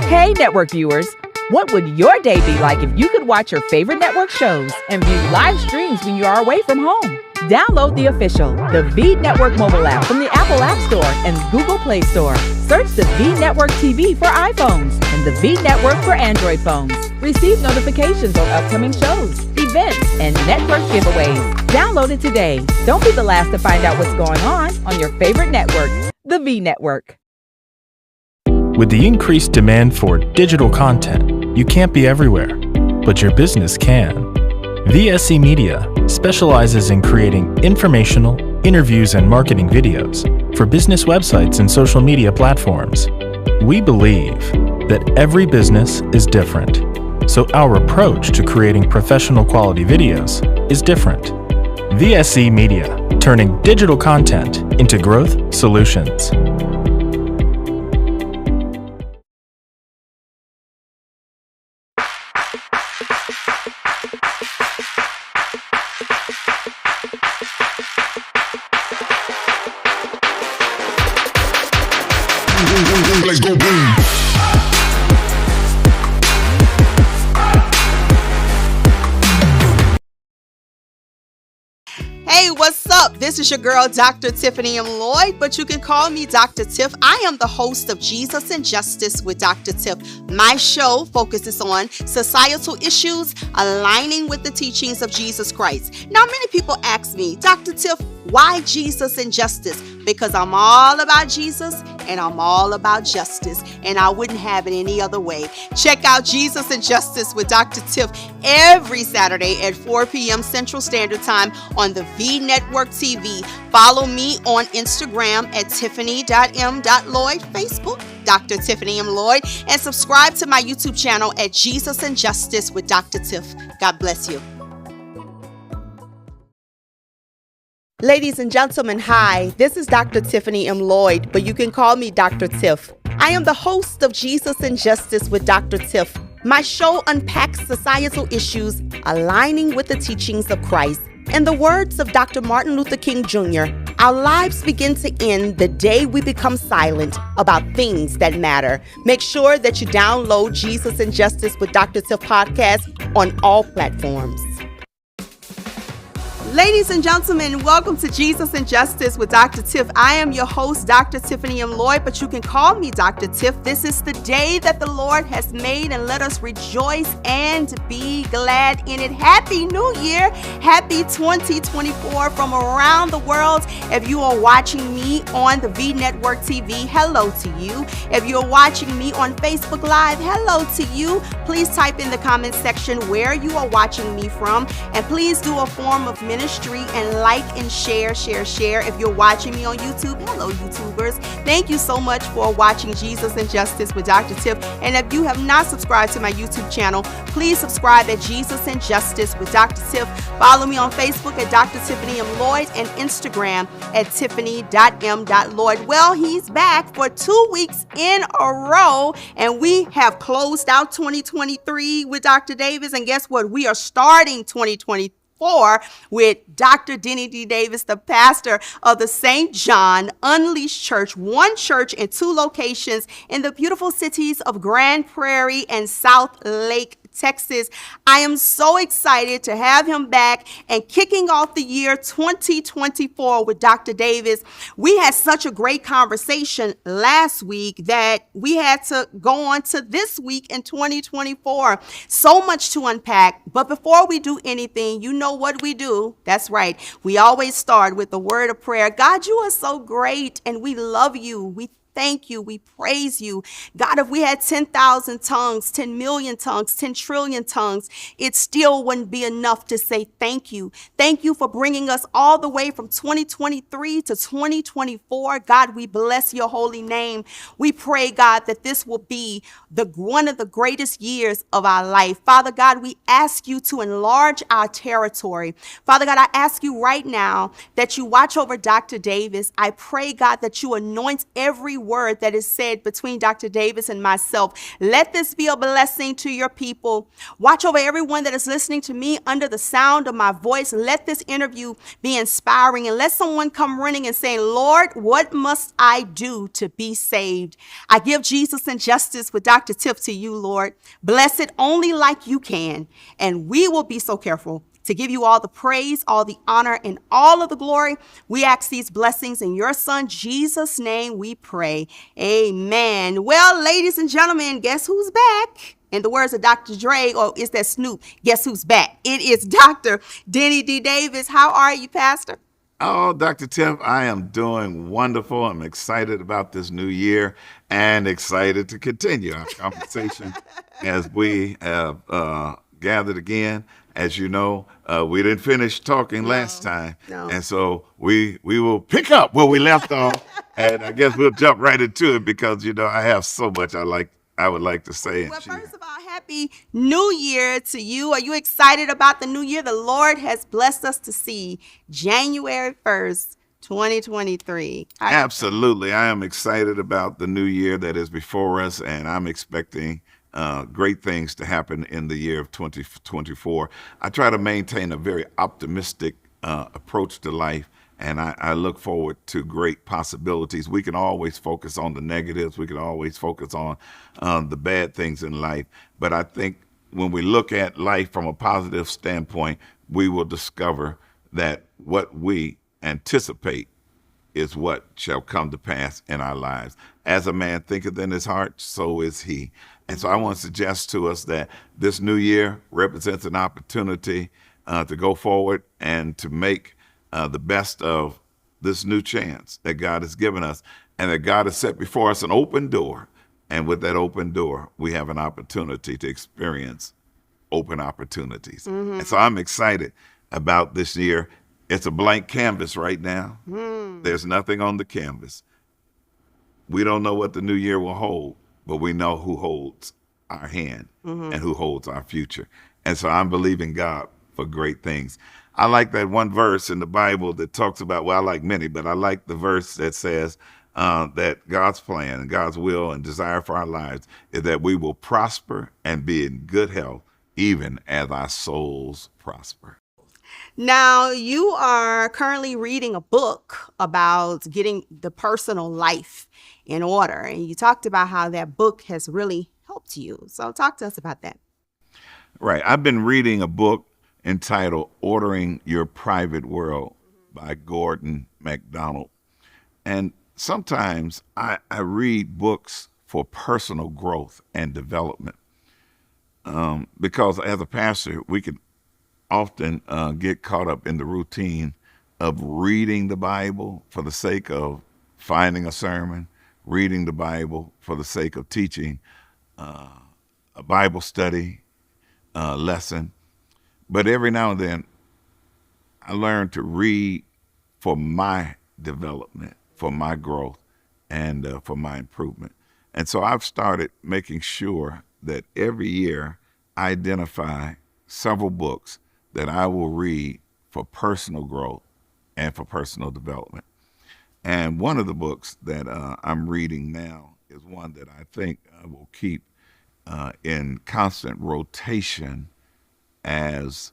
Hey, network viewers. What would your day be like if you could watch your favorite network shows and view live streams when you are away from home? Download the official The V Network mobile app from the Apple App Store and Google Play Store. Search the V Network TV for iPhones and the V Network for Android phones. Receive notifications on upcoming shows, events, and network giveaways. Download it today. Don't be the last to find out what's going on your favorite network, the V Network. With the increased demand for digital content, you can't be everywhere, but your business can. VSE Media specializes in creating informational, interviews, and marketing videos for business websites and social media platforms. We believe that every business is different, so our approach to creating professional quality videos is different. VSE Media, turning digital content into growth solutions. Let's go boom. Hey, what's up? This is your girl, Dr. Tiffany M. Lloyd, but you can call me Dr. Tiff. I am the host of Jesus and Justice with Dr. Tiff. My show focuses on societal issues aligning with the teachings of Jesus Christ. Now, many people ask me, Dr. Tiff, why Jesus and justice? Because I'm all about Jesus and I'm all about justice, and I wouldn't have it any other way. Check out Jesus and Justice with Dr. Tiff every Saturday at 4 p.m. Central Standard Time on the V Network TV. Follow me on Instagram at tiffany.m.lloyd, Facebook, Dr. Tiffany M. Lloyd, and subscribe to my YouTube channel at Jesus and Justice with Dr. Tiff. God bless you. Ladies and gentlemen, hi, this is Dr. Tiffany M. Lloyd, but you can call me Dr. Tiff. I am the host of Jesus and Justice with Dr. Tiff. My show unpacks societal issues aligning with the teachings of Christ. In the words of Dr. Martin Luther King Jr., our lives begin to end the day we become silent about things that matter. Make sure that you download Jesus and Justice with Dr. Tiff podcast on all platforms. Ladies and gentlemen, welcome to Jesus and Justice with Dr. Tiff. I am your host, Dr. Tiffany M. Lloyd, but you can call me Dr. Tiff. This is the day that the Lord has made, and let us rejoice and be glad in it. Happy New Year. Happy 2024 from around the world. If you are watching me on the V Network TV, hello to you. If you're watching me on Facebook Live, hello to you. Please type in the comment section where you are watching me from, and please do a form of ministry and like and share. If you're watching me on YouTube, hello YouTubers. Thank you so much for watching Jesus and Justice with Dr. Tiff. And if you have not subscribed to my YouTube channel, please subscribe at Jesus and Justice with Dr. Tiff. Follow me on Facebook at Dr. Tiffany M. Lloyd and Instagram at tiffany.m.lloyd. Well, he's back for 2 weeks in a row, and we have closed out 2023 with Dr. Davis. And guess what? We are starting 2024 with Dr. Denny D. Davis, the pastor of the St. John Unleashed Church, one church in 2 locations in the beautiful cities of Grand Prairie and South Lake, Texas. I am so excited to have him back and kicking off the year 2024 with Dr. Davis. We had such a great conversation last week that we had to go on to this week in 2024. So much to unpack. But before we do anything, you know what we do. That's right. We always start with the word of prayer. God, you are so great, and we love you. We thank you. We praise you. God, if we had 10,000 tongues, 10 million tongues, 10 trillion tongues, it still wouldn't be enough to say thank you. Thank you for bringing us all the way from 2023 to 2024. God, we bless your holy name. We pray, God, that this will be one of the greatest years of our life. Father God, we ask you to enlarge our territory. Father God, I ask you right now that you watch over Dr. Davis. I pray, God, that you anoint every word that is said between Dr. Davis and myself. Let this be a blessing to your people. Watch over everyone that is listening to me under the sound of my voice. Let this interview be inspiring, and let someone come running and saying, Lord, what must I do to be saved? I give Jesus and Justice with Dr. Tiff to you, Lord. Bless it only like you can, and we will be so careful to give you all the praise, all the honor, and all of the glory. We ask these blessings in your son, Jesus' name we pray. Amen. Well, ladies and gentlemen, guess who's back? In the words of Dr. Dre, or is that Snoop? Guess who's back? It is Dr. Denny D. Davis. How are you, Pastor? Oh, Dr. Tiff, I am doing wonderful. I'm excited about this new year and excited to continue our conversation as we have gathered again. As you know, we didn't finish talking last time. No. And so we will pick up where we left off. And I guess we'll jump right into it because, you know, I have so much I would like to say. Well, first of all, happy New Year to you. Are you excited about the new year? The Lord has blessed us to see January 1st, 2023. Absolutely. I am excited about the new year that is before us, and I'm expecting great things to happen in the year of 2024. I try to maintain a very optimistic approach to life, and I look forward to great possibilities. We can always focus on the negatives. We can always focus on the bad things in life. But I think when we look at life from a positive standpoint, we will discover that what we anticipate is what shall come to pass in our lives. As a man thinketh in his heart, so is he. And so I want to suggest to us that this new year represents an opportunity to go forward and to make the best of this new chance that God has given us, and that God has set before us an open door. And with that open door, we have an opportunity to experience open opportunities. And so I'm excited about this year. It's a blank canvas right now. There's nothing on the canvas. We don't know what the new year will hold, but we know who holds our hand and who holds our future. And so I'm believing God for great things. I like that one verse in the Bible that talks about, well, I like many, but I like the verse that says that God's plan and God's will and desire for our lives is that we will prosper and be in good health, even as our souls prosper. Now, you are currently reading a book about getting the personal life in order, and you talked about how that book has really helped you. So talk to us about that. Right. I've been reading a book entitled Ordering Your Private World by Gordon MacDonald. And sometimes I read books for personal growth and development because as a pastor, we can often get caught up in the routine of reading the Bible for the sake of finding a sermon, reading the Bible for the sake of teaching a Bible study lesson. But every now and then, I learn to read for my development, for my growth, and for my improvement. And so I've started making sure that every year I identify several books that I will read for personal growth and for personal development. And one of the books that I'm reading now is one that I think I will keep in constant rotation as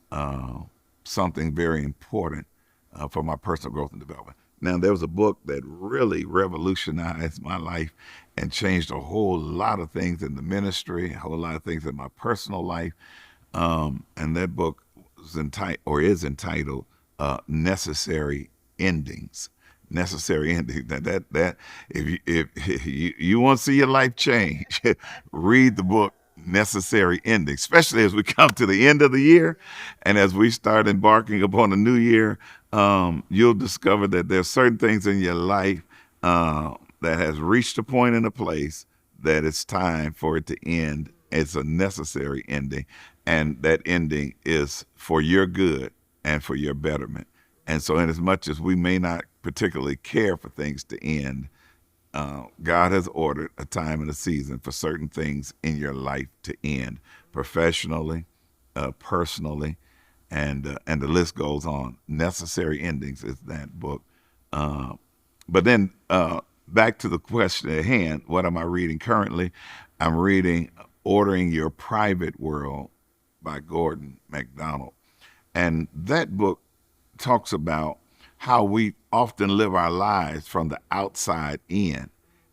something very important for my personal growth and development. Now, there was a book that really revolutionized my life and changed a whole lot of things in the ministry, a whole lot of things in my personal life. And that book is entitled Necessary Endings. Necessary Endings. That if you want to see your life change, read the book Necessary Endings, especially as we come to the end of the year and as we start embarking upon a new year. You'll discover that there's certain things in your life that has reached a point in a place that it's time for it to end. It's a necessary ending, and that ending is for your good and for your betterment. And so in as much as we may not particularly care for things to end, God has ordered a time and a season for certain things in your life to end, professionally, personally, and the list goes on. Necessary Endings is that book. But then back to the question at hand, what am I reading currently? I'm reading Ordering Your Private World by Gordon MacDonald. And that book talks about how we often live our lives from the outside in.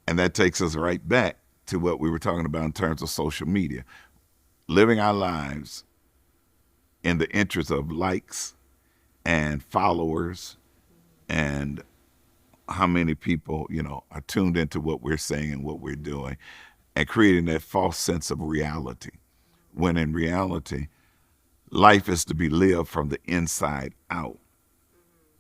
And that takes us right back to what we were talking about in terms of social media. Living our lives in the interest of likes and followers and how many people, are tuned into what we're saying and what we're doing, and creating that false sense of reality. When in reality, life is to be lived from the inside out.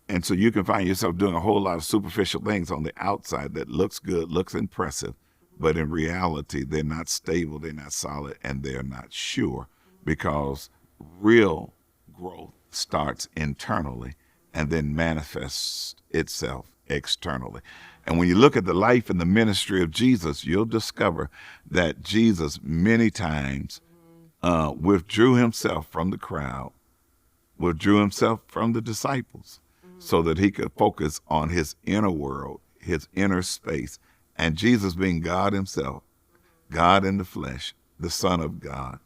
And so you can find yourself doing a whole lot of superficial things on the outside that looks good, looks impressive, but in reality, they're not stable, they're not solid, and they're not sure, because real growth starts internally and then manifests itself externally. And when you look at the life and the ministry of Jesus, you'll discover that Jesus many times withdrew himself from the crowd, withdrew himself from the disciples, so that he could focus on his inner world, his inner space. And Jesus, being God himself, God in the flesh, the Son of God,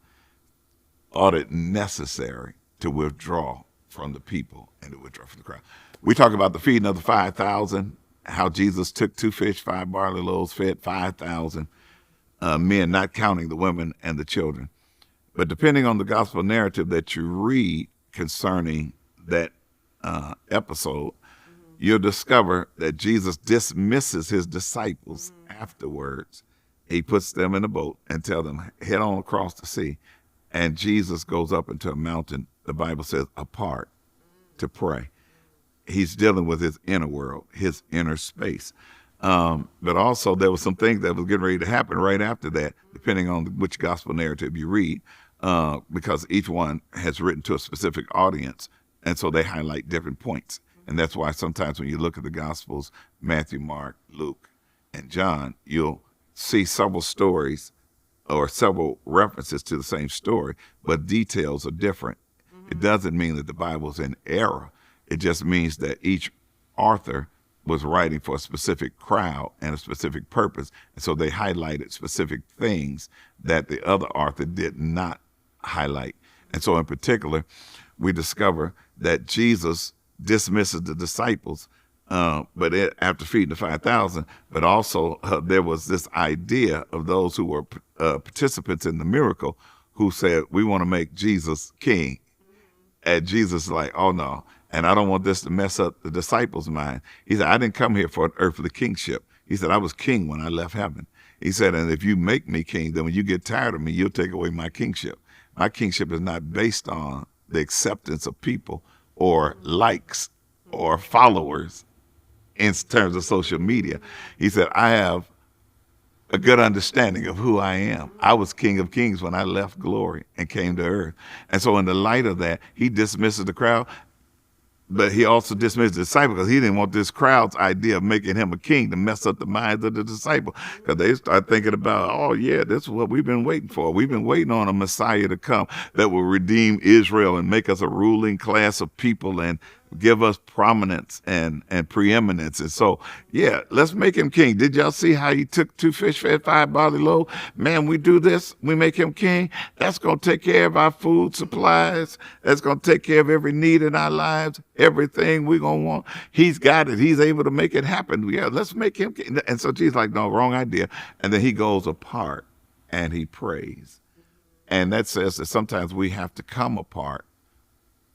thought it necessary to withdraw from the people and to withdraw from the crowd. We talk about the feeding of the 5,000, how Jesus took 2 fish, 5 barley loaves, fed 5,000 men, not counting the women and the children. But depending on the gospel narrative that you read concerning that episode, you'll discover that Jesus dismisses his disciples afterwards. He puts them in a boat and tells them, head on across the sea. And Jesus goes up into a mountain, the Bible says, apart to pray. He's dealing with his inner world, his inner space. But also there was some things that was getting ready to happen right after that, depending on which gospel narrative you read, because each one has written to a specific audience. And so they highlight different points. And that's why sometimes when you look at the Gospels, Matthew, Mark, Luke, and John, you'll see several stories or several references to the same story, but details are different. It doesn't mean that the Bible's in error. It just means that each author was writing for a specific crowd and a specific purpose. And so they highlighted specific things that the other author did not highlight. And so in particular, we discover that Jesus dismisses the disciples, but after feeding the 5,000, but also there was this idea of those who were participants in the miracle who said, we want to make Jesus king. And Jesus is like, oh no, and I don't want this to mess up the disciples' mind. He said, I didn't come here for an earthly kingship. He said, I was king when I left heaven. He said, and if you make me king, then when you get tired of me, you'll take away my kingship. My kingship is not based on the acceptance of people or likes or followers in terms of social media. He said, I have a good understanding of who I am. I was King of Kings when I left glory and came to earth. And so in the light of that, he dismisses the crowd, but he also dismissed the disciples because he didn't want this crowd's idea of making him a king to mess up the minds of the disciples. Because they start thinking about, oh yeah, this is what we've been waiting for. We've been waiting on a Messiah to come that will redeem Israel and make us a ruling class of people and give us prominence and preeminence. And so, yeah, let's make him king. Did y'all see how he took 2 fish, fed 5 barley loaves? Man, we do this, we make him king. That's going to take care of our food supplies. That's going to take care of every need in our lives, everything we're going to want. He's got it. He's able to make it happen. Yeah, let's make him king. And so Jesus like, no, wrong idea. And then he goes apart and he prays. And that says that sometimes we have to come apart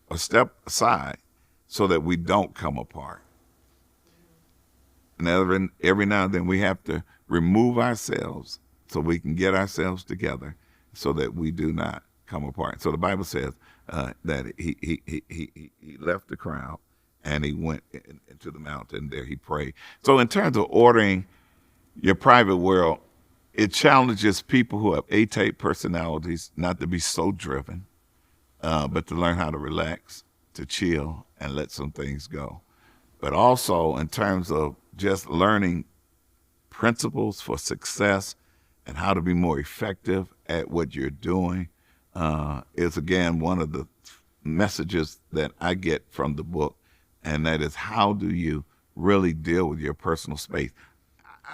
or step aside so that we don't come apart. And every now and then we have to remove ourselves so we can get ourselves together so that we do not come apart. So the Bible says that he left the crowd and he went into the mountain. There he prayed. So in terms of ordering your private world, it challenges people who have A-type personalities not to be so driven, but to learn how to relax, to chill, and let some things go. But also in terms of just learning principles for success and how to be more effective at what you're doing is, again, one of the messages that I get from the book, and that is, how do you really deal with your personal space?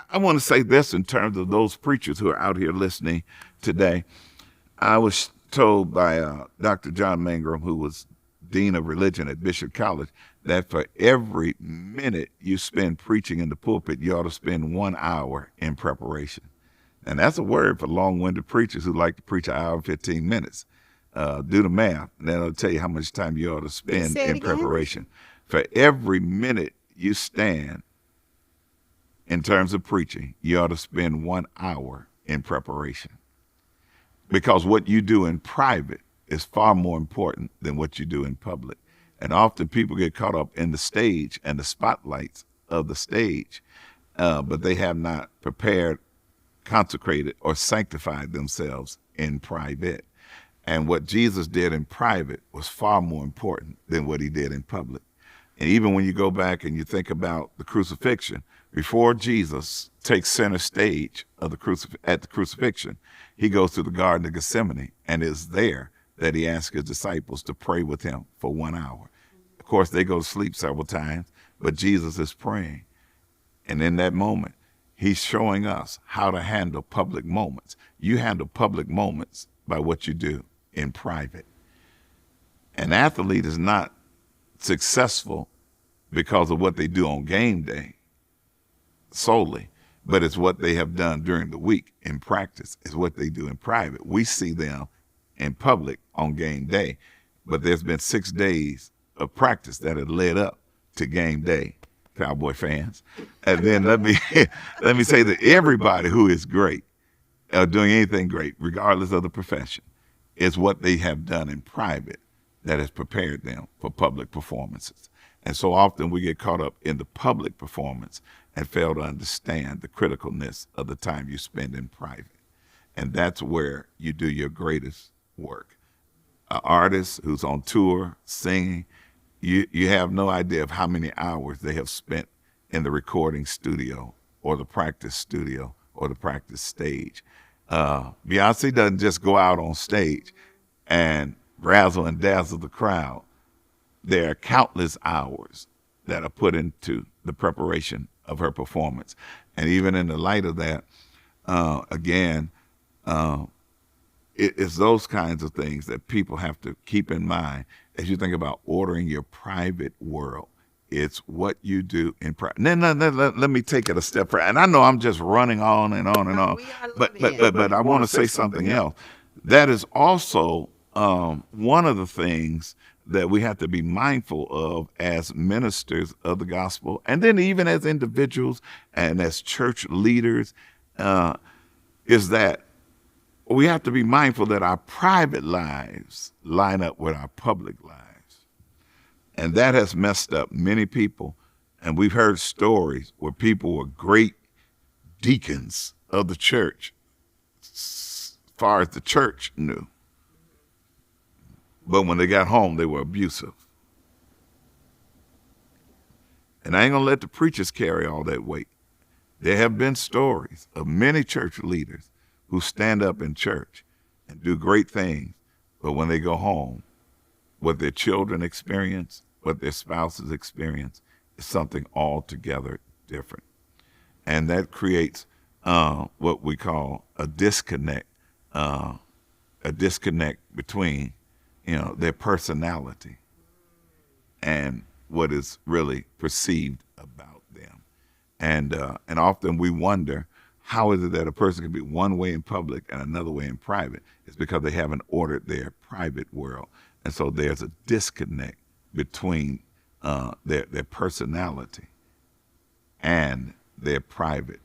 I want to say this in terms of those preachers who are out here listening today. I was told by Dr. John Mangrum, who was Dean of Religion at Bishop College, that for every minute you spend preaching in the pulpit, you ought to spend 1 hour in preparation. And that's a word for long-winded preachers who like to preach an hour and 15 minutes. Do the math, and that'll tell you how much time you ought to spend in preparation. For every minute you stand in terms of preaching, you ought to spend 1 hour in preparation. Because what you do in private is far more important than what you do in public. And often people get caught up in the stage and the spotlights of the stage, but they have not prepared, consecrated, or sanctified themselves in private. And what Jesus did in private was far more important than what he did in public. And even when you go back and you think about the crucifixion, before Jesus takes center stage of at the crucifixion, he goes to the Garden of Gethsemane, and it's there that he asks his disciples to pray with him for 1 hour. Of course, they go to sleep several times, but Jesus is praying. And in that moment, he's showing us how to handle public moments. You handle public moments by what you do in private. An athlete is not successful because of what they do on game day solely, but it's what they have done during the week in practice. It's what they do in private. We see them in public on game day, but there's been 6 days of practice that have led up to game day, Cowboy fans. And then let me say that everybody who is great, doing anything great, regardless of the profession, is what they have done in private that has prepared them for public performances. And so often we get caught up in the public performance and fail to understand the criticalness of the time you spend in private. And that's where you do your greatest work. An artist who's on tour, singing, you have no idea of how many hours they have spent in the recording studio or the practice studio or the practice stage. Beyonce doesn't just go out on stage and razzle and dazzle the crowd. There are countless hours that are put into the preparation of her performance. And even in the light of that, it's those kinds of things that people have to keep in mind as you think about ordering your private world. It's what you do in private. Let me take it a step further. And I know I'm just running on and on and on, but I want to say something else. That is also one of the things that we have to be mindful of as ministers of the gospel, and then even as individuals and as church leaders, is that we have to be mindful that our private lives line up with our public lives. And that has messed up many people. And we've heard stories where people were great deacons of the church, as far as the church knew. But when they got home, they were abusive. And I ain't gonna let the preachers carry all that weight. There have been stories of many church leaders who stand up in church and do great things, but when they go home, what their children experience, what their spouses experience, is something altogether different. And that creates what we call a disconnect between their personality and what is really perceived about them. And often we wonder, how is it that a person can be one way in public and another way in private? It's because they haven't ordered their private world. And so there's a disconnect between their personality and their private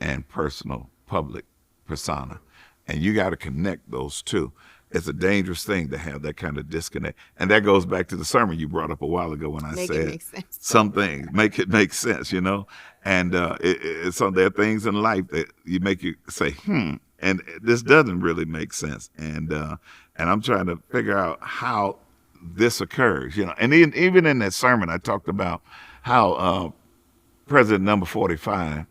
and personal public persona. And you got to connect those two. It's a dangerous thing to have that kind of disconnect. And that goes back to the sermon you brought up a while ago when I said some things, make it make sense, And so there are things in life that you make you say, and this doesn't really make sense. And I'm trying to figure out how this occurs, And even in that sermon, I talked about how President number 45,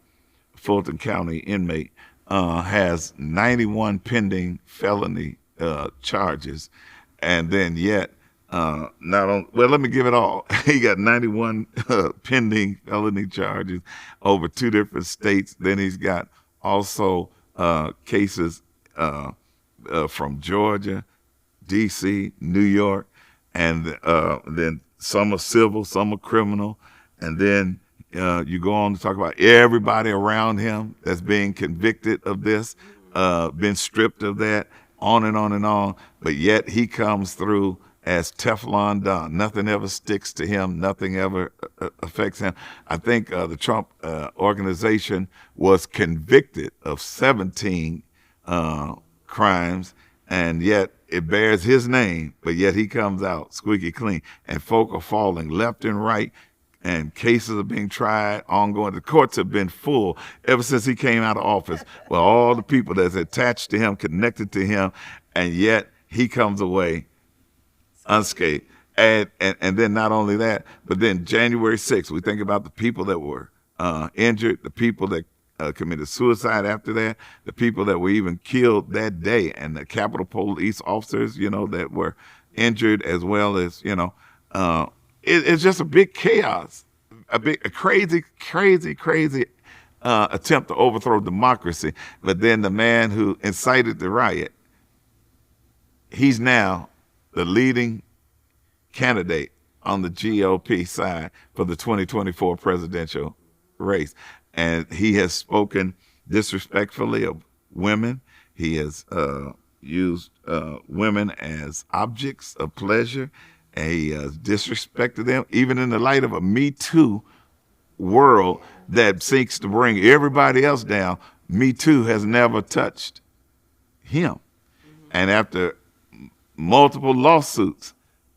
Fulton County inmate, has 91 pending felony charges, and then yet not on. Well, let me give it all. He got 91 pending felony charges over 2 different states. Then he's got also cases from Georgia, D.C., New York, and then some are civil, some are criminal, and then you go on to talk about everybody around him that's being convicted of this, been stripped of that, on and on and on. But yet he comes through as Teflon Don. Nothing ever sticks to him. Nothing ever affects him. I think the Trump organization was convicted of 17 crimes, and yet it bears his name, but yet he comes out squeaky clean. And folk are falling left and right, and cases are being tried, ongoing. The courts have been full ever since he came out of office. Well, all the people that's attached to him, connected to him, and yet he comes away unscathed. And then not only that, but then January 6th, we think about the people that were injured, the people that committed suicide after that, the people that were even killed that day, and the Capitol Police officers, that were injured, as well as, it's just a big chaos, a crazy attempt to overthrow democracy. But then the man who incited the riot, he's now the leading candidate on the GOP side for the 2024 presidential race. And he has spoken disrespectfully of women. He has used women as objects of pleasure. And he has disrespected them, even in the light of a Me Too world that seeks to bring everybody else down. Me Too has never touched him. And after multiple lawsuits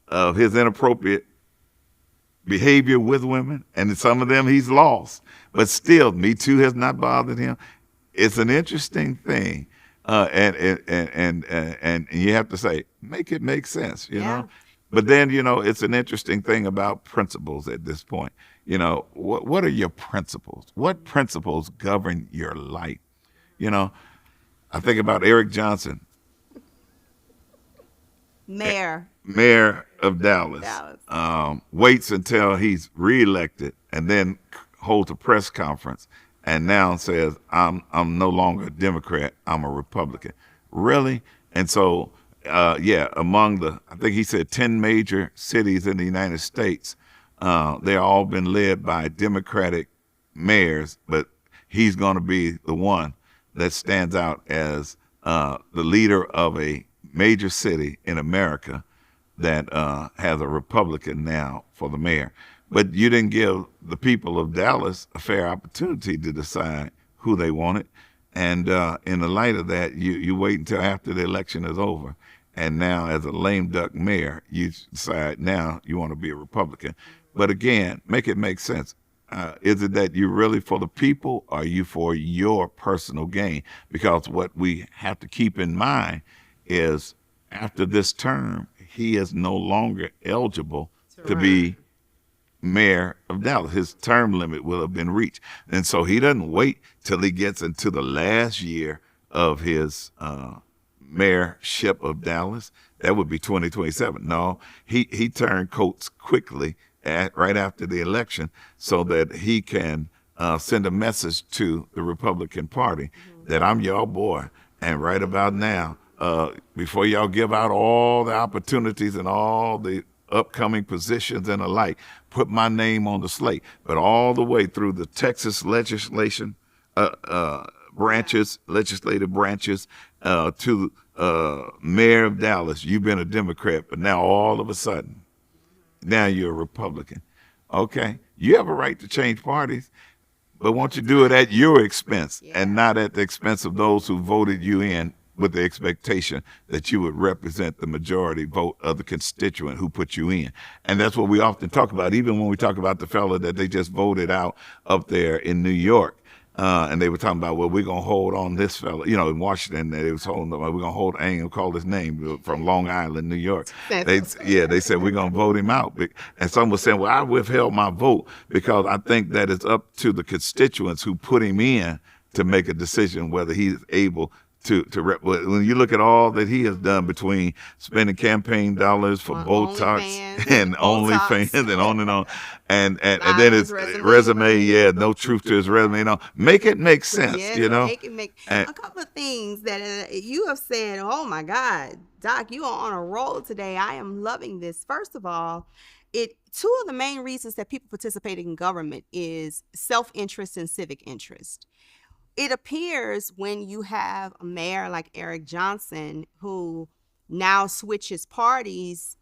of his inappropriate behavior with women, and some of them he's lost, but still, Me Too has not bothered him. It's an interesting thing, and you have to say, make it make sense, you know. But then, it's an interesting thing about principles at this point. What are your principles? What principles govern your life? I think about Eric Johnson, Mayor of Dallas. Waits until he's reelected and then holds a press conference and now says, I'm no longer a Democrat, I'm a Republican. Really? And so, among I think he said 10 major cities in the United States, they're all been led by Democratic mayors, but he's going to be the one that stands out as the leader of a major city in America that has a Republican now for the mayor. But you didn't give the people of Dallas a fair opportunity to decide who they wanted. And in the light of that, you wait until after the election is over. And now, as a lame duck mayor, you decide now you want to be a Republican. But again, make it make sense. Is it that you're really for the people, or are you for your personal gain? Because what we have to keep in mind is after this term, he is no longer eligible to be mayor of Dallas. His term limit will have been reached. And so he doesn't wait till he gets into the last year of his mayorship of Dallas. That would be 2027. No, he turned coats quickly right after the election so that he can send a message to the Republican Party that I'm your boy. And right about now, before y'all give out all the opportunities and all the upcoming positions and the like, put my name on the slate. But all the way through the Texas legislative branches, to mayor of Dallas, you've been a Democrat, but now all of a sudden, now you're a Republican. Okay, you have a right to change parties, but won't you do it at your expense and not at the expense of those who voted you in with the expectation that you would represent the majority vote of the constituent who put you in. And that's what we often talk about, even when we talk about the fella that they just voted out up there in New York. And they were talking about, well, we're going to hold on this fella, in Washington, they was holding, we're going to hold, I ain't going to call his name, from Long Island, New York. They said, we're going to vote him out. And some were saying, well, I withheld my vote because I think that it's up to the constituents who put him in to make a decision whether he's able when you look at all that he has done between spending campaign dollars for Botox and OnlyFans and on and on, and then his resume, no truth to his resume, make it make sense, Make it make a couple of things that you have said. Oh my God, Doc, you are on a roll today. I am loving this. First of all, two of the main reasons that people participate in government is self-interest and civic interest. It appears when you have a mayor like Eric Johnson, who now switches parties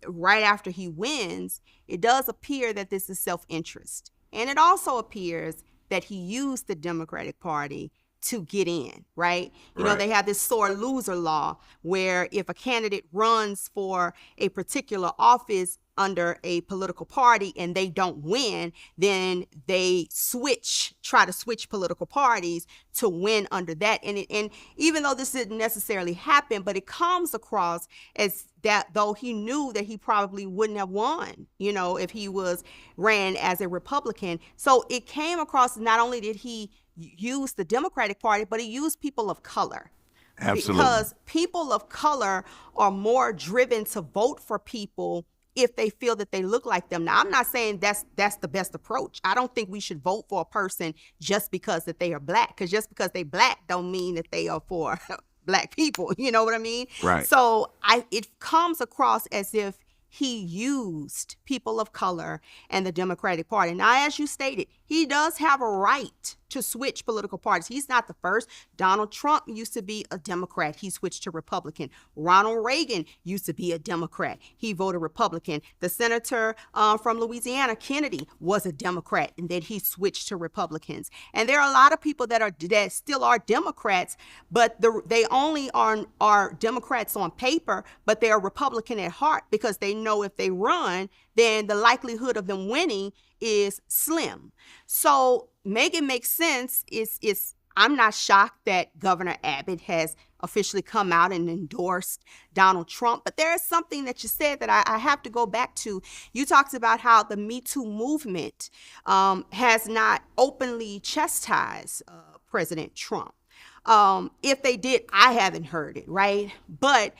right after he wins, it does appear that this is self-interest. And it also appears that he used the Democratic Party to get in, right? You know, they have this sore loser law where if a candidate runs for a particular office under a political party and they don't win, then they try to switch political parties to win under that. And even though this didn't necessarily happen, but it comes across as that though he knew that he probably wouldn't have won, if he ran as a Republican. So it came across, not only did he use the Democratic Party, but he used people of color. Absolutely. Because people of color are more driven to vote for people if they feel that they look like them. Now, I'm not saying that's the best approach. I don't think we should vote for a person just because that they are black, because just because they black don't mean that they are for black people. You know what I mean? Right. So it comes across as if he used people of color and the Democratic Party. Now, as you stated, he does have a right to switch political parties. He's not the first. Donald Trump used to be a Democrat. He switched to Republican. Ronald Reagan used to be a Democrat. He voted Republican. The senator from Louisiana, Kennedy, was a Democrat, and then he switched to Republicans. And there are a lot of people that still are Democrats, but they only are Democrats on paper, but they are Republican at heart, because they know if they run, then the likelihood of them winning is slim. So make it make sense. I'm not shocked that Governor Abbott has officially come out and endorsed Donald Trump. But there is something that you said that I have to go back to. You talked about how the Me Too movement has not openly chastised President Trump. If they did, I haven't heard it, right? But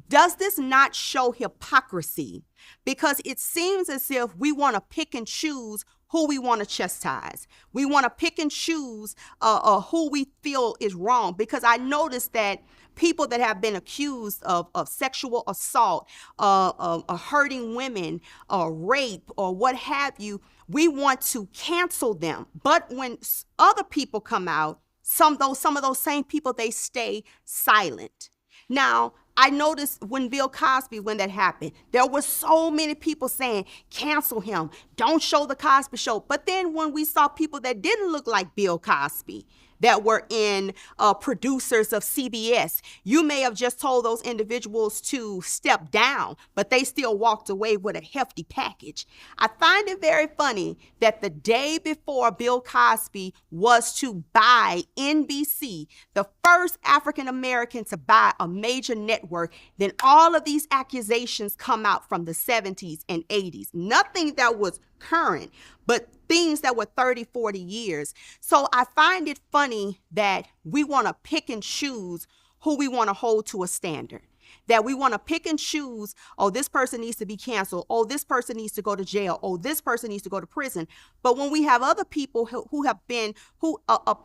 does this not show hypocrisy? Because it seems as if we want to pick and choose who we want to chastise. We want to pick and choose who we feel is wrong. Because I noticed that people that have been accused of sexual assault, hurting women, rape, or what have you, we want to cancel them. But when other people come out, some of those same people, they stay silent. Now, I noticed when Bill Cosby, when that happened, there were so many people saying, cancel him, don't show the Cosby Show. But then when we saw people that didn't look like Bill Cosby, that were in producers of CBS, you may have just told those individuals to step down, but they still walked away with a hefty package. I find it very funny that the day before Bill Cosby was to buy NBC, the first African American to buy a major network, then all of these accusations come out from the 70s and 80s. Nothing that was current, but things that were 30, 40 years. So I find it funny that we want to pick and choose who we want to hold to a standard. That we want to pick and choose, oh, this person needs to be canceled. Oh, this person needs to go to jail. Oh, this person needs to go to prison. But when we have other people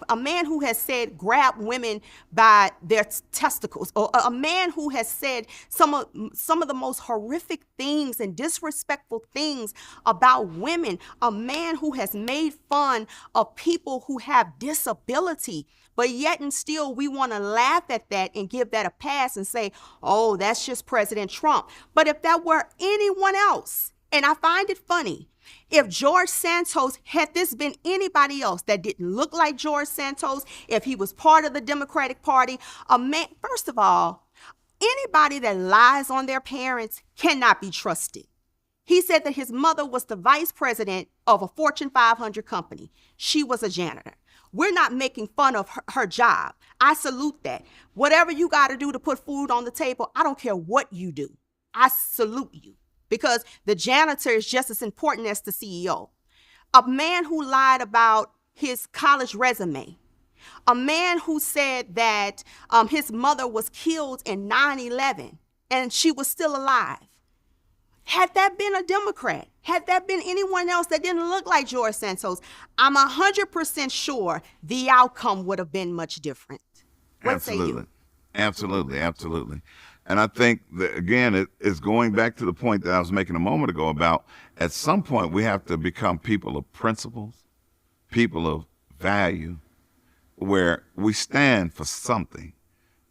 a man who has said grab women by their testicles, or a man who has said some of the most horrific things and disrespectful things about women, a man who has made fun of people who have disability, but yet and still we want to laugh at that and give that a pass and say, oh, that's just President Trump. But if that were anyone else, and I find it funny, if George Santos, had this been anybody else that didn't look like George Santos, if he was part of the Democratic Party, a man, first of all, anybody that lies on their parents cannot be trusted. He said that his mother was the vice president of a Fortune 500 company. She was a janitor. We're not making fun of her job. I salute that. Whatever you got to do to put food on the table, I don't care what you do. I salute you, because the janitor is just as important as the CEO. A man who lied about his college resume, A man who said that his mother was killed in 9/11 and she was still alive. Had that been a Democrat, had that been anyone else that didn't look like George Santos, I'm 100% sure the outcome would have been much different. What say you? Absolutely. And I think that, again, it is going back to the point that I was making a moment ago about at some point we have to become people of principles, people of value, where we stand for something.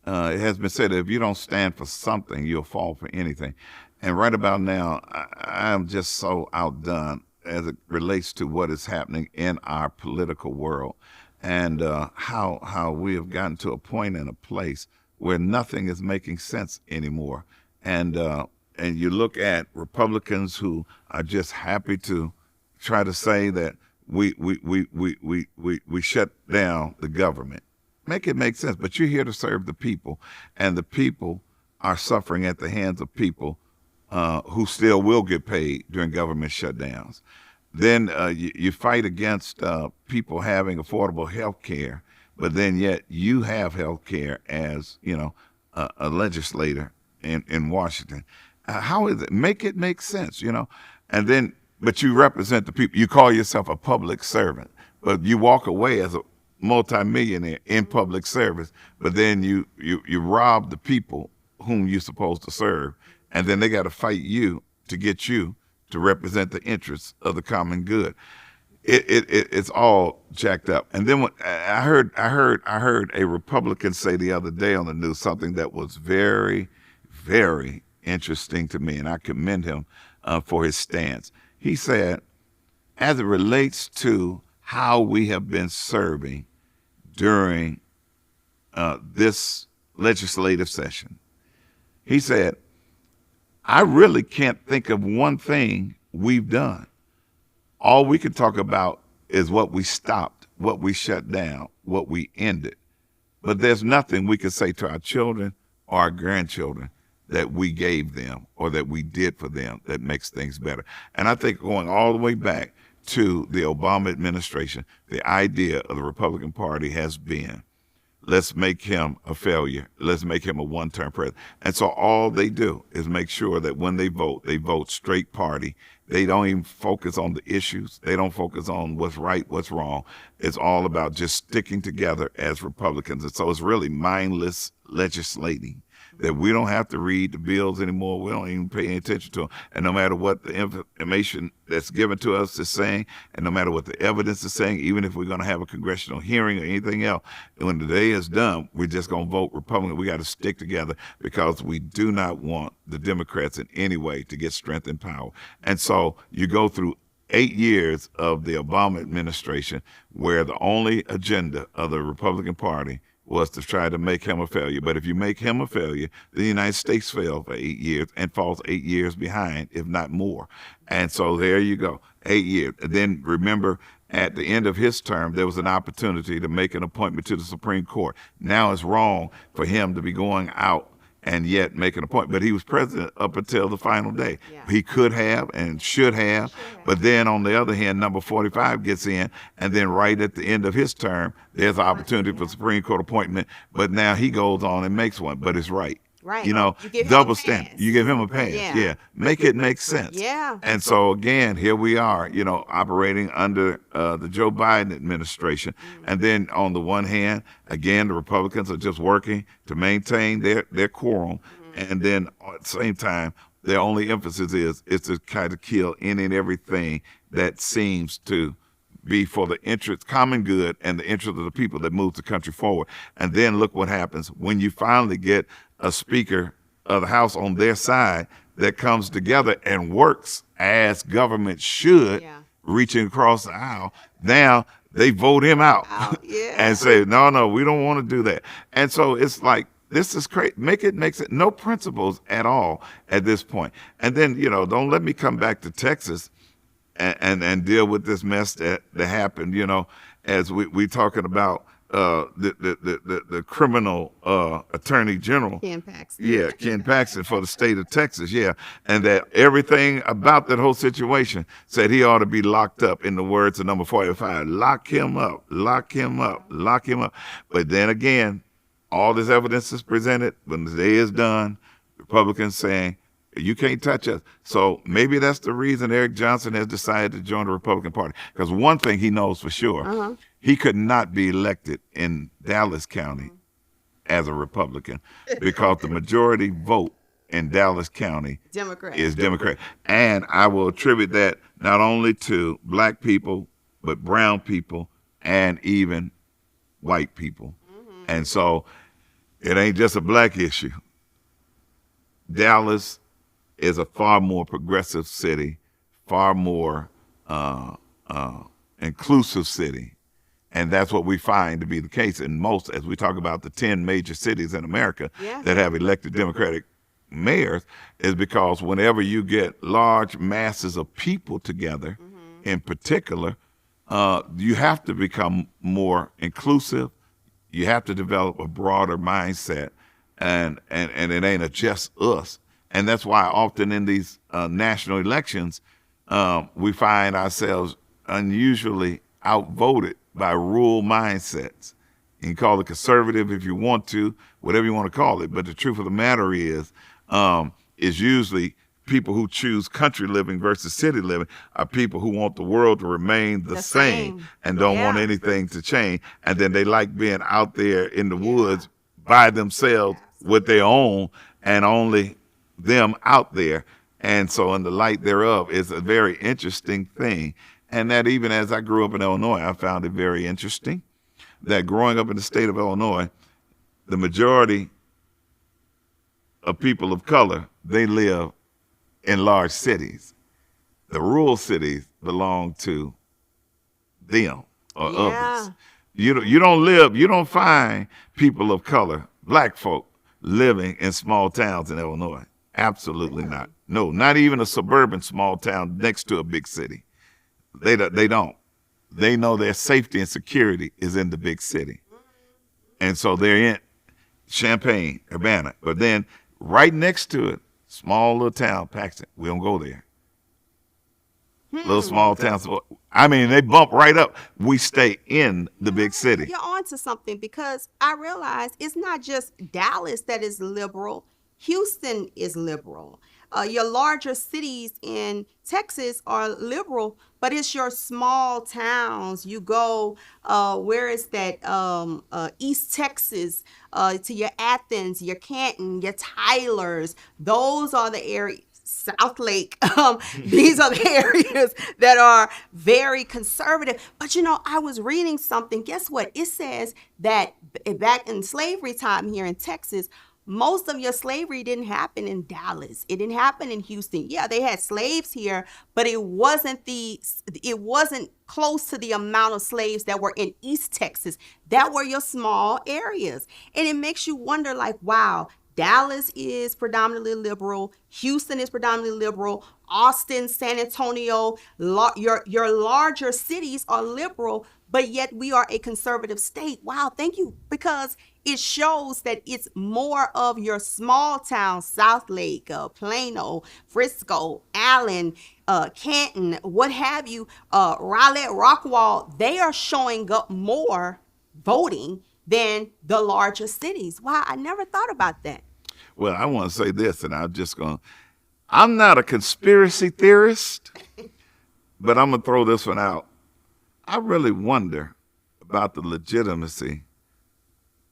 It has been said that if you don't stand for something, you'll fall for anything. And right about now, I am just so outdone as it relates to what is happening in our political world, and how we have gotten to a point and a place where nothing is making sense anymore. And you look at Republicans who are just happy to try to say that we shut down the government. Make it make sense, but you're here to serve the people, and the people are suffering at the hands of people who still will get paid during government shutdowns. Then you fight against people having affordable health care, but then yet you have health care as, a legislator in Washington. How is it? Make it make sense, And then, but you represent the people. You call yourself a public servant, but you walk away as a multimillionaire in public service, but then you rob the people whom you're supposed to serve, and then they got to fight you to get you to represent the interests of the common good. It's all jacked up. And then when I heard a Republican say the other day on the news something that was very, very interesting to me, and I commend him for his stance. He said, as it relates to how we have been serving during this legislative session, he said, I really can't think of one thing we've done. All we can talk about is what we stopped, what we shut down, what we ended. But there's nothing we can say to our children or our grandchildren that we gave them or that we did for them that makes things better. And I think going all the way back to the Obama administration, the idea of the Republican Party has been, let's make him a failure. Let's make him a one-term president. And so all they do is make sure that when they vote straight party. They don't even focus on the issues. They don't focus on what's right, what's wrong. It's all about just sticking together as Republicans. And so it's really mindless legislating that we don't have to read the bills anymore. We don't even pay any attention to them. And no matter what the information that's given to us is saying, and no matter what the evidence is saying, even if we're going to have a congressional hearing or anything else, when the day is done, we're just going to vote Republican. We got to stick together because we do not want the Democrats in any way to get strength and power. And so you go through 8 years of the Obama administration where the only agenda of the Republican Party was to try to make him a failure. But if you make him a failure, the United States failed for 8 years and falls 8 years behind, if not more. And so there you go, 8 years. And then remember, at the end of his term, there was an opportunity to make an appointment to the Supreme Court. Now it's wrong for him to be going out and yet make an appointment. But he was president up until the final day. Yeah. He could have and should have. But then on the other hand, number 45 gets in, and then right at the end of his term, there's an opportunity for Supreme Court appointment. But now he goes on and makes one. But it's right. Right. Double standard. You give him a pass. Yeah. Make it make sense. Yeah. And so again, here we are, operating under the Joe Biden administration. Mm-hmm. And then on the one hand, again, the Republicans are just working to maintain their quorum. Mm-hmm. And then at the same time, their only emphasis is to kind of kill any and everything that seems to be for the interest, common good, and the interest of the people that move the country forward. And then look what happens when you finally get a Speaker of the House on their side that comes together and works as government should, reaching across the aisle. Now they vote him out and say, no, we don't want to do that. And so it's like, this is crazy. Makes it no principles at all at this point. And then, don't let me come back to Texas and deal with this mess that happened, as we talking about the criminal attorney general. Ken Paxton. Yeah, Ken Paxton for the state of Texas, yeah. And that everything about that whole situation said he ought to be locked up, in the words of number 45. Lock him up, lock him up, lock him up. But then again, all this evidence is presented. When the day is done, Republicans saying, you can't touch us. So maybe that's the reason Eric Johnson has decided to join the Republican Party. Because one thing he knows for sure, he could not be elected in Dallas County as a Republican because the majority vote in Dallas County is Democrat. And I will attribute that not only to black people, but brown people and even white people. And so it ain't just a black issue. Dallas is a far more progressive city, far more inclusive city. And that's what we find to be the case in most, as we talk about the 10 major cities in America that have elected Democratic mayors, is because whenever you get large masses of people together, in particular, you have to become more inclusive. You have to develop a broader mindset, and it ain't a just us. And that's why often in these national elections, we find ourselves unusually outvoted by rural mindsets. You can call it conservative if you want to, whatever you want to call it. But the truth of the matter is usually people who choose country living versus city living are people who want the world to remain the same and don't want anything to change. And then they like being out there in the woods by themselves with their own and only them out there. And so in the light thereof is a very interesting thing. And that even as I grew up in Illinois, I found it very interesting that growing up in the state of Illinois, the majority of people of color, they live in large cities. The rural cities belong to them or others. You don't find people of color, black folk, living in small towns in Illinois. Absolutely not. No, not even a suburban small town next to a big city. They don't. They know their safety and security is in the big city. And so they're in Champaign, Urbana. But then right next to it, small little town, Paxton, we don't go there. Little small towns. I mean, they bump right up. We stay in the big city. You're on to something, because I realize it's not just Dallas that is liberal. Houston is liberal. Your larger cities in Texas are liberal, but it's your small towns. You go, where is that? East Texas, to your Athens, your Canton, your Tylers. Those are the areas. South Lake. These are the areas that are very conservative. But I was reading something. Guess what? It says that back in slavery time here in Texas, most of your slavery didn't happen in Dallas. It didn't happen in Houston. Yeah, they had slaves here, but it wasn't close to the amount of slaves that were in East Texas. That were your small areas. And it makes you wonder, like, wow, Dallas is predominantly liberal. Houston is predominantly liberal. Austin, San Antonio, your larger cities are liberal, but yet we are a conservative state. Wow, thank you. Because it shows that it's more of your small towns, South Lake, Plano, Frisco, Allen, Canton, what have you, Rowlett, Rockwall. They are showing up more voting than the larger cities. Wow, I never thought about that. Well, I want to say this, and I'm not a conspiracy theorist, but I'm going to throw this one out. I really wonder about the legitimacy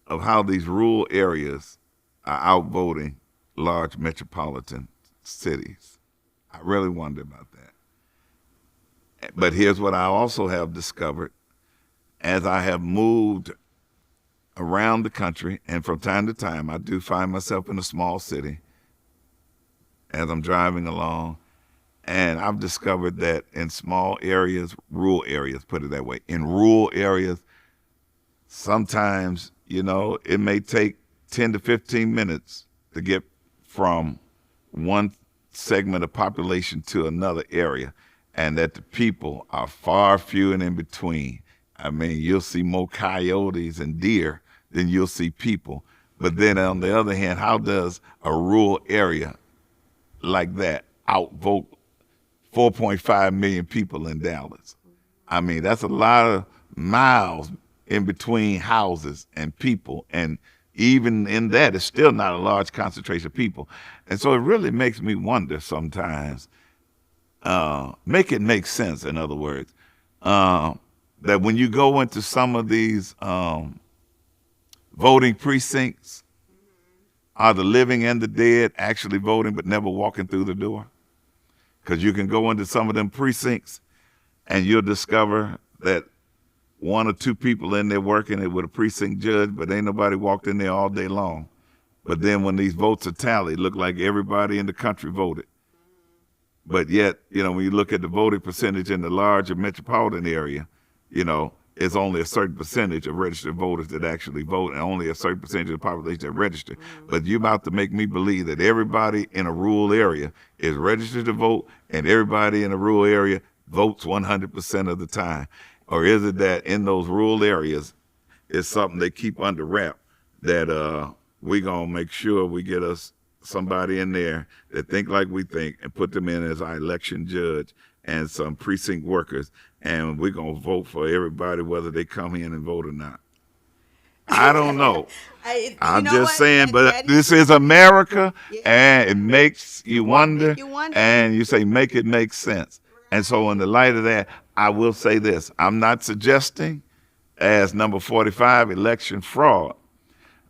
of how these rural areas are outvoting large metropolitan cities. I really wonder about that. But here's what I also have discovered as I have moved around the country, and from time to time, I do find myself in a small city as I'm driving along, and I've discovered that in small areas, rural areas, put it that way, in rural areas, sometimes, it may take 10 to 15 minutes to get from one segment of population to another area, and that the people are far few and in between. I mean, you'll see more coyotes and deer than you'll see people. But then on the other hand, how does a rural area like that outvote 4.5 million people in Dallas? I mean, that's a lot of miles in between houses and people. And even in that, it's still not a large concentration of people. And so it really makes me wonder sometimes, make it make sense, in other words, that when you go into some of these voting precincts, are the living and the dead actually voting but never walking through the door? Because you can go into some of them precincts and you'll discover that one or two people in there working it with a precinct judge, but ain't nobody walked in there all day long. But then when these votes are tallied, look like everybody in the country voted. But yet, when you look at the voting percentage in the larger metropolitan area, it's only a certain percentage of registered voters that actually vote, and only a certain percentage of the population that register. But you're about to make me believe that everybody in a rural area is registered to vote, and everybody in a rural area votes 100% of the time. Or is it that in those rural areas, it's something they keep under wrap, that we're going to make sure we get us somebody in there that think like we think and put them in as our election judge and some precinct workers, and we're going to vote for everybody whether they come in and vote or not. I don't know. I'm just saying, but this is America, and it makes you wonder, and you say, make it make sense. And so in the light of that, I will say this. I'm not suggesting, as number 45, election fraud,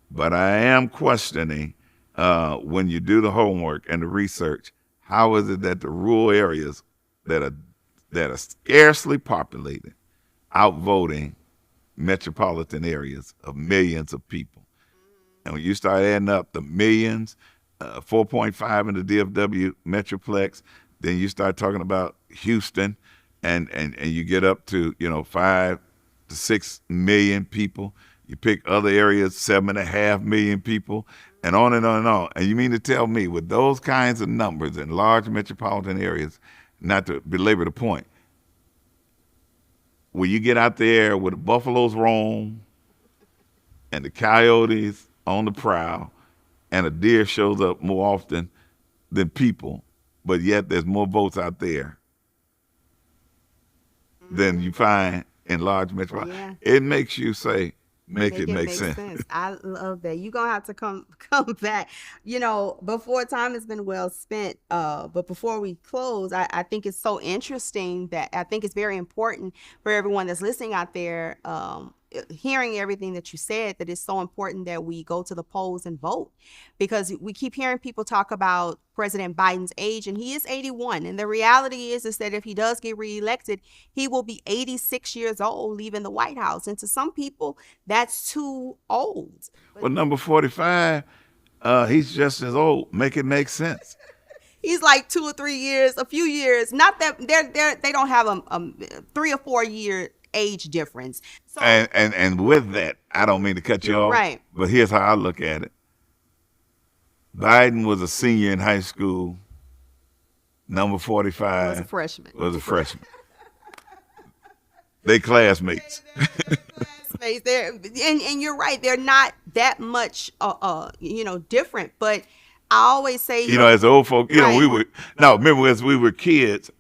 but I am questioning, when you do the homework and the research, how is it that the rural areas that are scarcely populated outvoting metropolitan areas of millions of people? And when you start adding up the millions, 4.5 in the DFW Metroplex, then you start talking about Houston, and you get up to 5 to 6 million people. You pick other areas, 7.5 million people, and on and on and on. And you mean to tell me, with those kinds of numbers in large metropolitan areas, not to belabor the point, when you get out there where the buffaloes roam and the coyotes on the prowl and a deer shows up more often than people, but yet there's more votes out there than you find in large metropolitan, it makes you say, make it make sense. I love that. You're going to have to come back. Before, time has been well spent, but before we close, I think it's so interesting that I think it's very important for everyone that's listening out there, hearing everything that you said, that it's so important that we go to the polls and vote, because we keep hearing people talk about President Biden's age, and he is 81. And the reality is that if he does get reelected, he will be 86 years old leaving the White House. And to some people, that's too old. Well, number 45, he's just as old. Make it make sense. He's like 2 or 3 years, a few years. Not that they don't have a 3 or 4 year age difference. So, and with that, I don't mean to cut you off, right, but here's how I look at it. Biden was a senior in high school. Number 45 was a freshman. They classmates. They're classmates. And you're right. They're not that much, different. But I always say, as old folk, right. remember as we were kids,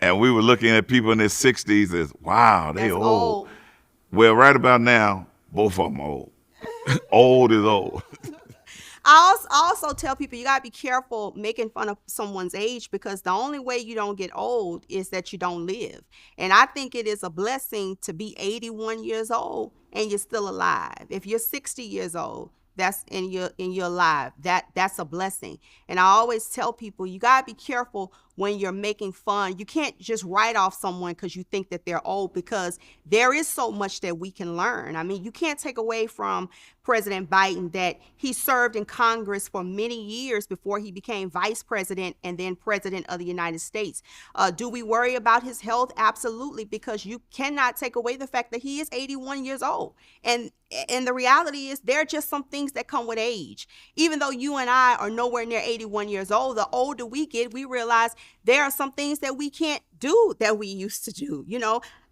and we were looking at people in their 60s as, wow, they old. Well, right about now, both of them are old. Old is old. I also tell people you got to be careful making fun of someone's age, because the only way you don't get old is that you don't live. And I think it is a blessing to be 81 years old and you're still alive. If you're 60 years old, that's in your life, that's a blessing. And I always tell people, you got to be careful when you're making fun. You can't just write off someone because you think that they're old, because there is so much that we can learn. I mean, you can't take away from President Biden that he served in Congress for many years before he became vice president and then president of the United States. Do we worry about his health? Absolutely, because you cannot take away the fact that he is 81 years old. And the reality is there are just some things that come with age. Even though you and I are nowhere near 81 years old, the older we get, we realize there are some things that we can't do that we used to do.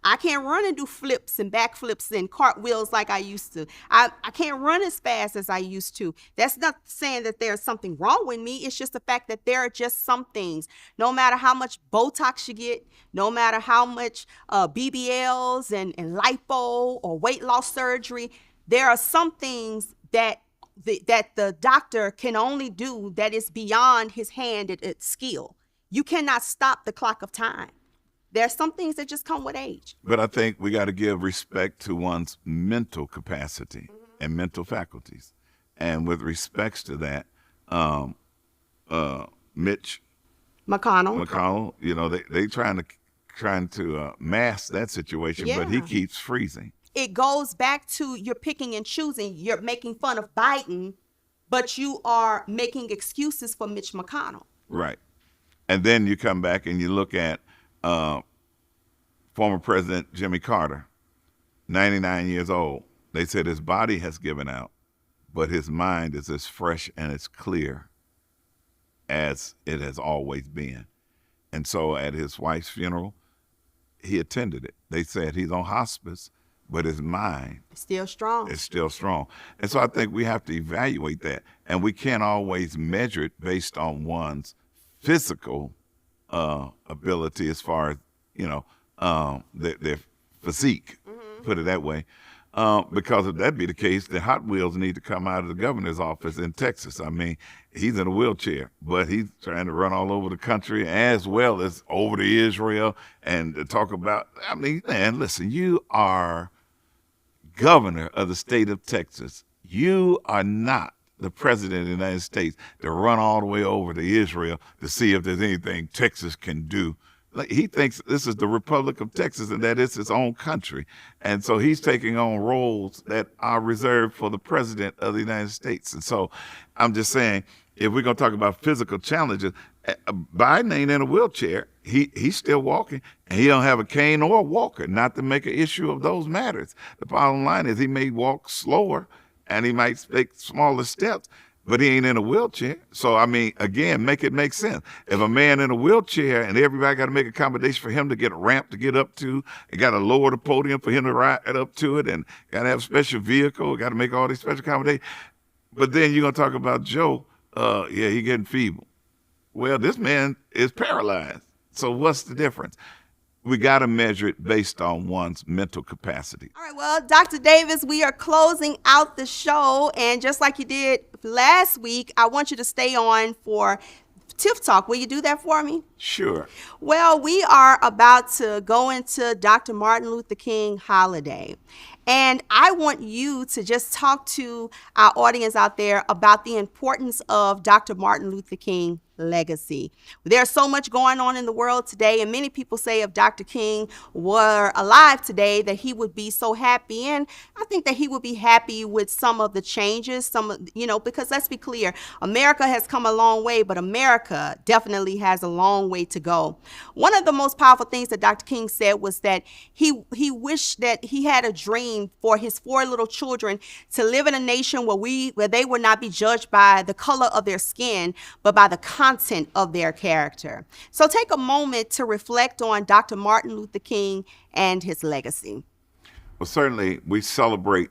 I can't run and do flips and backflips and cartwheels like I used to. I can't run as fast as I used to. That's not saying that there's something wrong with me. It's just the fact that there are just some things. No matter how much Botox you get, no matter how much BBLs and lipo or weight loss surgery, there are some things that the doctor can only do that is beyond his hand and its skill. You cannot stop the clock of time. There are some things that just come with age. But I think we got to give respect to one's mental capacity and mental faculties. And with respects to that, Mitch McConnell, they trying to mask that situation, but he keeps freezing. It goes back to you're picking and choosing. You're making fun of Biden, but you are making excuses for Mitch McConnell. Right. And then you come back and you look at former President Jimmy Carter, 99 years old. They said his body has given out, but his mind is as fresh and as clear as it has always been. And so at his wife's funeral, he attended it. They said he's on hospice, but his mind is still strong. And so I think we have to evaluate that. And we can't always measure it based on one's physical ability as far as, their physique, put it that way. Because if that be the case, the Hot Wheels need to come out of the governor's office in Texas. I mean, he's in a wheelchair, but he's trying to run all over the country as well as over to Israel and to talk about, man, listen, you are governor of the state of Texas. You are not the president of the United States to run all the way over to Israel to see if there's anything Texas can do. Like, he thinks this is the Republic of Texas and that it's his own country. And so he's taking on roles that are reserved for the president of the United States. And so I'm just saying, if we're going to talk about physical challenges, Biden ain't in a wheelchair. He's still walking, and he don't have a cane or a walker, not to make an issue of those matters. The bottom line is he may walk slower and he might take smaller steps, but he ain't in a wheelchair. So, again, make it make sense. If a man in a wheelchair and everybody got to make accommodation for him to get a ramp to get up to, and got to lower the podium for him to ride up to it, and got to have a special vehicle, got to make all these special accommodations. But then you're going to talk about Joe, he getting feeble. Well, this man is paralyzed. So what's the difference? We got to measure it based on one's mental capacity. All right, well, Dr. Davis, we are closing out the show. And just like you did last week, I want you to stay on for Tiff Talk. Will you do that for me? Sure. Well, we are about to go into Dr. Martin Luther King holiday. And I want you to just talk to our audience out there about the importance of Dr. Martin Luther King legacy. There's so much going on in the world today, and many people say if Dr. King were alive today that he would be so happy, and I think that he would be happy with some of the changes, because let's be clear, America has come a long way, but America definitely has a long way to go. One of the most powerful things that Dr. King said was that he wished that he had a dream for his 4 little children to live in a nation where they would not be judged by the color of their skin, but by the content of their character. So take a moment to reflect on Dr. Martin Luther King and his legacy. Well, certainly we celebrate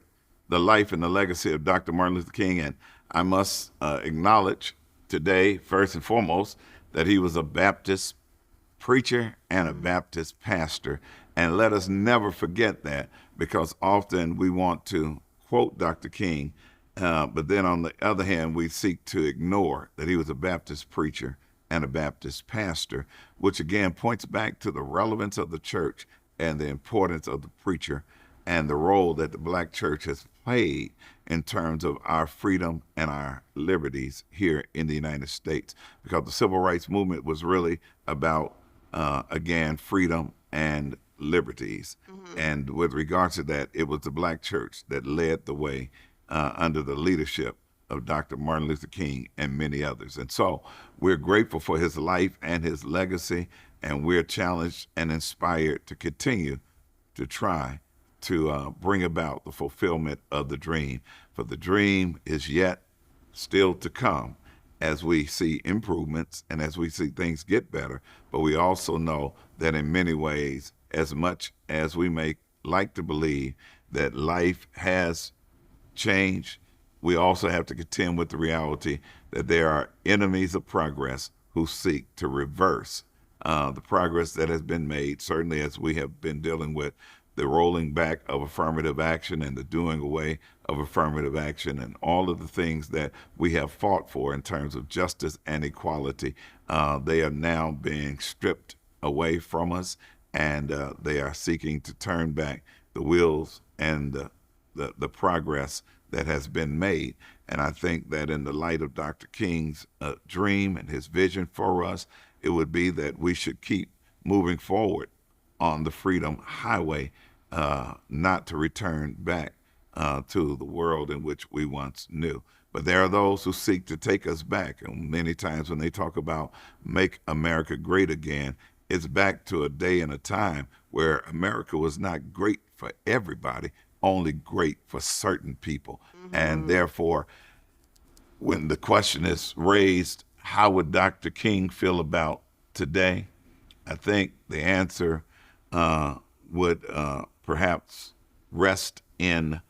the life and the legacy of Dr. Martin Luther King, and I must acknowledge today, first and foremost, that he was a Baptist preacher and a Baptist pastor. And let us never forget that, because often we want to quote Dr. King, but then on the other hand, we seek to ignore that he was a Baptist preacher and a Baptist pastor, which again points back to the relevance of the church and the importance of the preacher and the role that the Black church has played in terms of our freedom and our liberties here in the United States. Because the civil rights movement was really about, again, freedom and liberties. And with regards to that, it was the Black church that led the way under the leadership of Dr. Martin Luther King and many others. And so we're grateful for his life and his legacy, and we're challenged and inspired to continue to try to bring about the fulfillment of the dream. For the dream is yet still to come, as we see improvements and as we see things get better. But we also know that in many ways, as much as we may like to believe that life has changed, we also have to contend with the reality that there are enemies of progress who seek to reverse the progress that has been made, certainly as we have been dealing with the rolling back of affirmative action and the doing away of affirmative action and all of the things that we have fought for in terms of justice and equality. They are now being stripped away from us, and they are seeking to turn back the wheels and the progress that has been made. And I think that in the light of Dr. King's dream and his vision for us, it would be that we should keep moving forward on the freedom highway, not to return back to the world in which we once knew. But there are those who seek to take us back. And many times when they talk about make America great again, it's back to a day and a time where America was not great for everybody, only great for certain people. Mm-hmm. And therefore, when the question is raised, how would Dr. King feel about today? I think the answer would perhaps rest in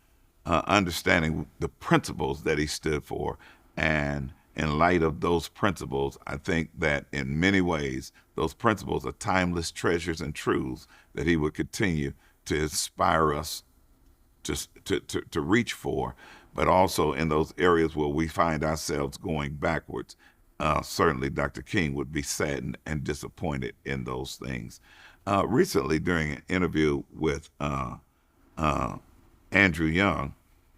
understanding the principles that he stood for. And in light of those principles, I think that in many ways, those principles are timeless treasures and truths that he would continue to inspire us to reach for, but also in those areas where we find ourselves going backwards. Certainly Dr. King would be saddened and disappointed in those things. Recently, during an interview with Andrew Young,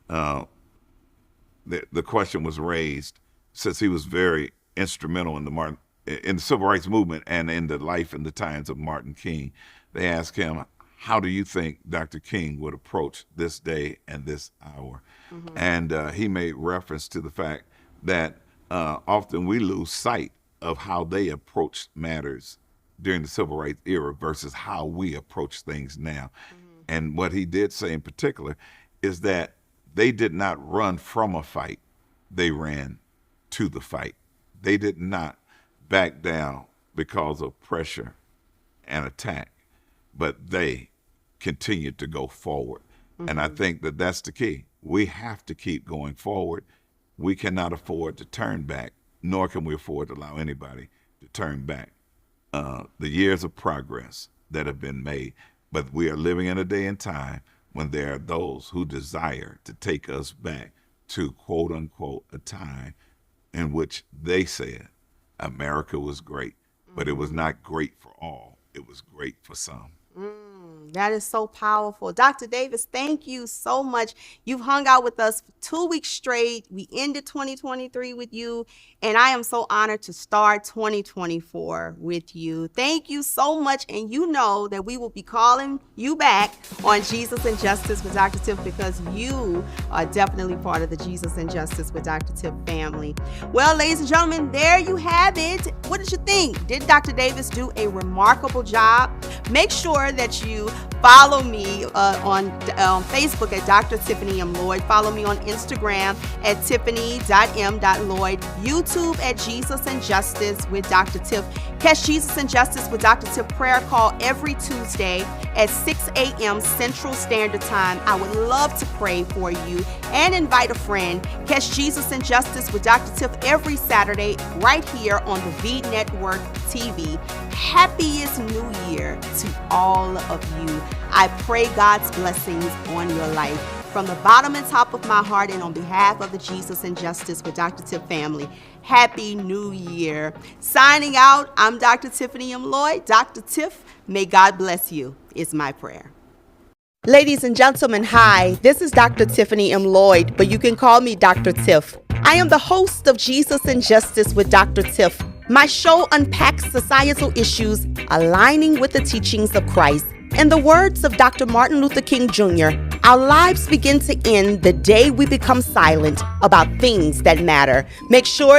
the question was raised, since he was very instrumental in the civil rights movement and in the life and the times of Martin King. They asked him, how do you think Dr. King would approach this day and this hour? Mm-hmm. And he made reference to the fact that often we lose sight of how they approached matters during the civil rights era versus how we approach things now. Mm-hmm. And what he did say in particular is that they did not run from a fight, they ran to the fight. They did not back down because of pressure and attack, but they continued to go forward. Mm-hmm. And I think that that's the key. We have to keep going forward. We cannot afford to turn back, nor can we afford to allow anybody to turn back. The years of progress that have been made, but we are living in a day and time when there are those who desire to take us back to quote unquote a time in which they said America was great, but it was not great for all. It was great for some. That is so powerful. Dr. Davis, thank you so much. You've hung out with us for 2 weeks straight. We ended 2023 with you, and I am so honored to start 2024 with you. Thank you so much, and you know that we will be calling you back on Jesus and Justice with Dr. Tiff, because you are definitely part of the Jesus and Justice with Dr. Tiff family. Well, ladies and gentlemen, there you have it. What did you think? Did Dr. Davis do a remarkable job? Make sure that you follow me on Facebook at Dr. Tiffany M. Lloyd. Follow me on Instagram at tiffany.m.lloyd. YouTube at Jesus and Justice with Dr. Tiff. Catch Jesus and Justice with Dr. Tiff prayer call every Tuesday at 6 a.m. Central Standard Time. I would love to pray for you and invite a friend. Catch Jesus and Justice with Dr. Tiff every Saturday right here on the V Network TV. Happiest New Year to all of you. I pray God's blessings on your life. From the bottom and top of my heart, and on behalf of the Jesus and Justice with Dr. Tiff family, Happy New Year. Signing out, I'm Dr. Tiffany M. Lloyd. Dr. Tiff, may God bless you, is my prayer. Ladies and gentlemen, hi. This is Dr. Tiffany M. Lloyd, but you can call me Dr. Tiff. I am the host of Jesus and Justice with Dr. Tiff. My show unpacks societal issues aligning with the teachings of Christ. In the words of Dr. Martin Luther King Jr., our lives begin to end the day we become silent about things that matter. Make sure that